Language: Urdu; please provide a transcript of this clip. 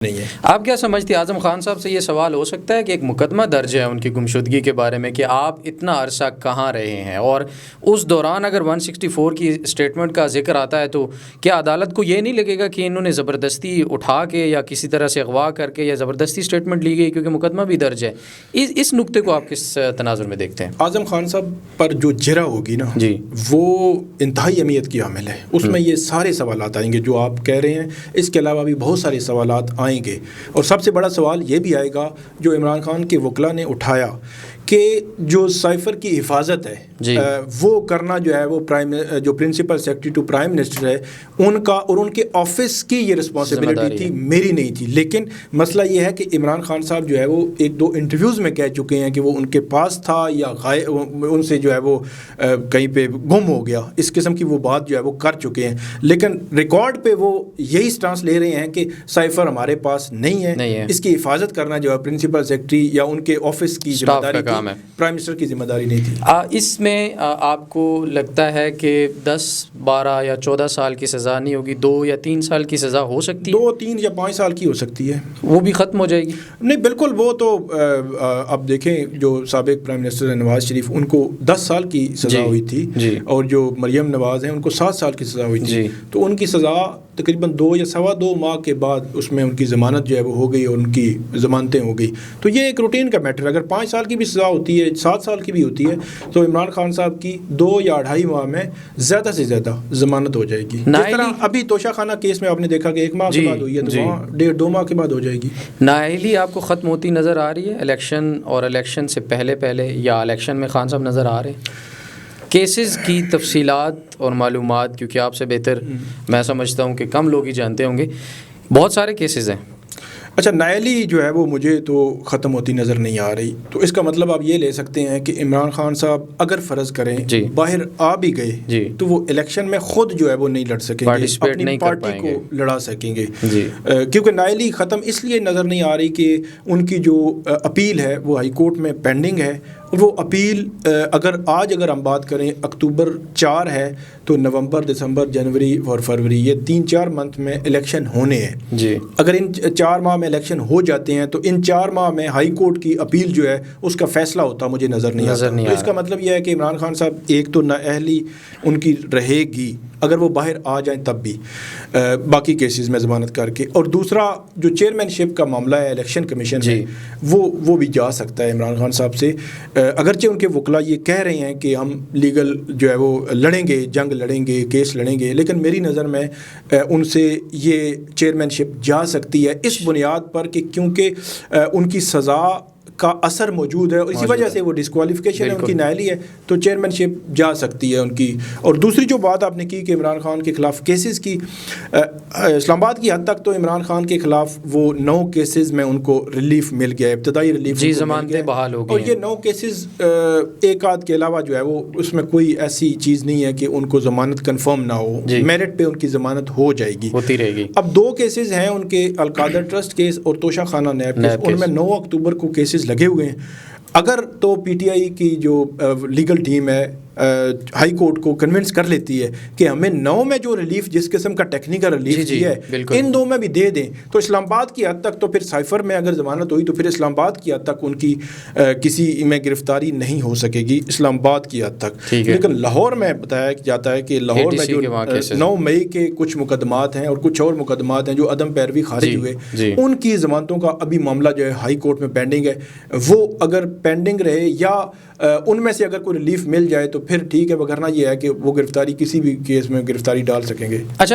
نہیں ہے۔ آپ کیا سمجھتے ہیں، اعظم خان صاحب سے یہ سوال ہو سکتا ہے کہ ایک مقدمہ درج ہے ان کی گمشدگی کے بارے میں کہ آپ اتنا عرصہ کہاں رہے ہیں، اور اس دوران اگر 164 کی اسٹیٹمنٹ کا ذکر آتا ہے تو کیا عدالت کو یہ نہیں لگے گا کہ انہوں نے زبردستی اٹھا کے یا کسی طرح سے اغوا کر کے یا زبردستی اسٹیٹمنٹ لی گئی، کیونکہ مقدمہ بھی درج ہے؟ اس نقطے کو آپ کس تناظر میں دیکھتے ہیں؟ اعظم خان صاحب پر جو جرح ہوگی نا جی، وہ انتہائی اہمیت کی حامل ہے۔ اس میں یہ سارے سوالات آئیں گے جو آپ کہہ رہے ہیں، اس کے علاوہ بھی بہت سارے سوالات آئیں گے، اور سب سے بڑا سوال یہ بھی آئے گا جو عمران خان کے وکلاء نے اٹھایا کہ جو سائفر کی حفاظت ہے جی، وہ کرنا جو ہے وہ جو principal secretary to prime minister ہے ان کا اور ان کے آفس کی یہ رسپانسبلٹی تھی، میری نہیں تھی۔ لیکن مسئلہ یہ ہے کہ عمران خان صاحب جو ہے وہ ایک دو انٹرویوز میں کہہ چکے ہیں کہ وہ ان کے پاس تھا یا ان سے جو ہے وہ کہیں پہ گم ہو گیا، اس قسم کی وہ بات جو ہے وہ کر چکے ہیں، لیکن ریکارڈ پہ وہ یہی سٹانس لے رہے ہیں کہ سائفر ہمارے پاس نہیں ہے، اس کی حفاظت کرنا جو ہے پرنسپل سیکرٹری یا ان کے آفس کی ذمہ داری تھی، پرائم منسٹر کی ذمہ داری نہیں تھی۔ اس میں آپ کو لگتا ہے کہ 10 12 یا 14 سال کی سزا نہیں ہوگی، 2 یا 3 سال کی سزا ہو سکتی ہے؟ 2 3 یا 5 سال کی ہو سکتی ہے، وہ بھی ختم ہو جائے گی؟ نہیں بالکل، وہ تو اب دیکھیں جو سابق پرائم منسٹر نواز شریف ان کو 10 سال کی سزا ہوئی تھی، اور جو مریم نواز ہیں ان کو 7 سال کی سزا ہوئی تھی، تو ان کی سزا تقریباً 2 یا سوا 2 ماہ کے بعد اس میں ان کی ضمانت جو ہے وہ ہو گئی اور ان کی ضمانتیں ہو گئی۔ تو یہ ایک روٹین کا میٹر ہے، اگر 5 سال کی بھی سزا ہوتی ہے، 7 سال کی بھی ہوتی ہے، تو عمران خان صاحب کی 2 یا 2.5 ماہ میں زیادہ سے زیادہ ضمانت ہو جائے گی۔ جس طرح ابھی توشہ خانہ کیس میں آپ نے دیکھا کہ 1 ماہ کے بعد ہوئی ہے، تو وہاں 1.5 ماہ کے بعد ہو جائے گی۔ نااہلی آپ کو ختم ہوتی نظر آ رہی ہے الیکشن اور الیکشن سے پہلے یا الیکشن میں خان صاحب نظر آ رہے ہیں؟ کیسز کی تفصیلات اور معلومات، کیونکہ آپ سے بہتر میں سمجھتا ہوں کہ کم لوگ ہی جانتے ہوں گے، بہت سارے کیسز ہیں۔ اچھا، نائلی جو ہے وہ مجھے تو ختم ہوتی نظر نہیں آ رہی، تو اس کا مطلب آپ یہ لے سکتے ہیں کہ عمران خان صاحب اگر فرض کریں باہر آ بھی گئے تو وہ الیکشن میں خود جو ہے وہ نہیں لڑ سکیں گے، اپنی پارٹی کو لڑا سکیں گے، کیونکہ نائلی ختم اس لیے نظر نہیں آ رہی کہ ان کی جو اپیل ہے وہ ہائی کورٹ میں پینڈنگ ہے، وہ اپیل اگر ہم بات کریں اکتوبر 4 ہے تو نومبر، دسمبر، جنوری اور فروری، یہ 3-4 منتھ میں الیکشن ہونے ہیں۔ اگر ان 4 ماہ میں الیکشن ہو جاتے ہیں تو ان 4 ماہ میں ہائی کورٹ کی اپیل جو ہے اس کا فیصلہ ہوتا مجھے نظر نہیں آتا۔ تو اس کا مطلب یہ ہے کہ عمران خان صاحب ایک تو نااہلی ان کی رہے گی اگر وہ باہر آ جائیں تب بھی باقی کیسز میں ضمانت کر کے، اور دوسرا جو چیئرمین شپ کا معاملہ ہے الیکشن کمیشن میں، وہ بھی جا سکتا ہے عمران خان صاحب سے، اگرچہ ان کے وکلاء یہ کہہ رہے ہیں کہ ہم لیگل جو ہے وہ لڑیں گے، جنگ لڑیں گے، کیس لڑیں گے، لیکن میری نظر میں ان سے یہ چیئرمین شپ جا سکتی ہے اس بنیاد پر کہ کیونکہ ان کی سزا کا اثر موجود ہے، اور اسی وجہ سے وہ ڈسکوالیفیکیشن ہے، ان کی نائلی ہے، تو چیئرمین شپ جا سکتی ہے ان کی۔ اور دوسری جو بات آپ نے کی کہ عمران خان کے خلاف کیسز کی، اسلام آباد کی حد تک تو عمران خان کے خلاف وہ 9 کیسز میں ان کو ریلیف مل گیا، ابتدائی ریلیف، ضمانتیں بحال ہو گئی، اور یہ 9 کیسز ایک آدھ کے علاوہ جو ہے وہ اس میں کوئی ایسی چیز نہیں ہے کہ ان کو ضمانت کنفرم نہ ہو، میرٹ پہ ان کی ضمانت ہو جائے گی، ہوتی رہے گی۔ اب 2 کیسز ہیں ان کے، القادر ٹرسٹ کیس اور توشہ خانہ نیب کیس، ان میں 9 اکتوبر کو کیسز لگے ہوئے ہیں۔ اگر تو پی ٹی آئی کی جو لیگل ٹیم ہے ہائی کورٹ کو کنونس کر لیتی ہے کہ ہمیں 9 میں جو ریلیف جس قسم کا ٹیکنیکل ریلیف دیا ہے ان 2 میں بھی دے دیں، تو اسلام آباد کی حد تک تو پھر سائفر میں اگر ضمانت ہوئی تو پھر اسلام آباد کی حد تک ان کی کسی میں گرفتاری نہیں ہو سکے گی اسلام آباد کی حد تک، لیکن لاہور میں بتایا جاتا ہے کہ لاہور میں جو 9 مئی کے کچھ مقدمات ہیں اور کچھ اور مقدمات ہیں جو عدم پیروی خارج ہوئے، ان کی ضمانتوں کا ابھی معاملہ جو ہے ہائی کورٹ میں پینڈنگ ہے، وہ اگر پینڈنگ رہے یا ان میں سے اگر کوئی ریلیف مل جائے تو پھر ٹھیک ہے، وگرنہ یہ ہے کہ وہ گرفتاری کسی بھی کیس میں گرفتاری ڈال سکیں گے۔